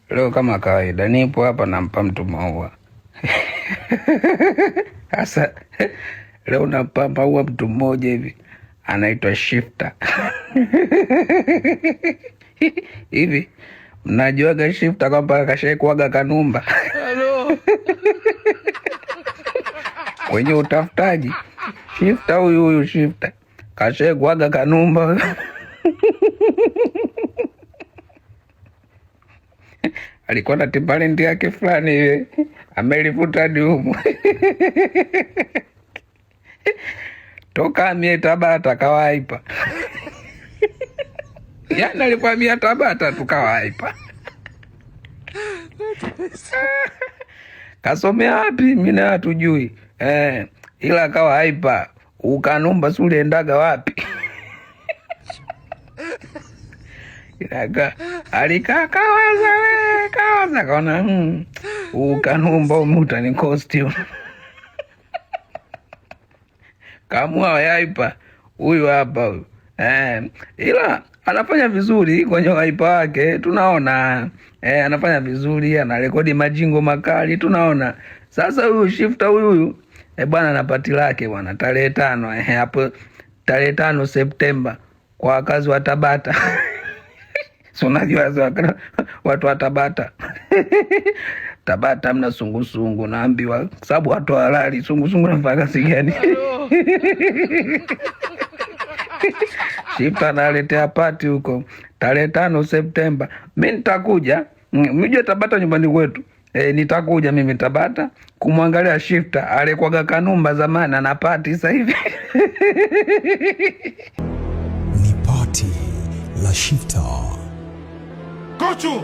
Leo kama kawaida nipo hapa nampa mtu maua. Sasa leo nampa maua mtu mmoja hivi anaitwa Shifter. Hivi mnajuaga Shifter kwamba kashaikuaga Kanumba? Hello. Kwenye utafutaji Shifter huyu Shifter kashaikuaga Kanumba. Alikuwa na talent yake fulani hivi amelifuta dumu. Toka mie Tabata kawaipa. Yaani alikuwa mie Tabata tukawaipa. Kasomea wapi mimi hatujui. Ila kawaipa. Ukanumba sule endaga wapi? Ilaga alikaa kawaza kaona Ukanumba umuta ni costume. Kamua yaipa huyu hapa huyu. Ila anafanya vizuri kwenye waipa wake, tunaona anafanya vizuri, anarekodi majingo makali, tunaona. Sasa huyu Shifter huyu bwana na pati lake bwana tarehe 5 hapo tarehe 5 Septemba kwa wakazi wa Tabata. So unajua watu wa Tabata. Tabata mna sungusungu naambiwa sababu watu halali sungusungu nafanya kazi gani? Shifter analetea party huko tarehe 5 Septemba. Mimi nitakuja. Mjue Tabata nyumbani kwetu. Nitakuja mimi Tabata kumwangalia Shifter alikuwaga Kanumba zamani na party sasa hivi. Ni party la Shifter. Kochu!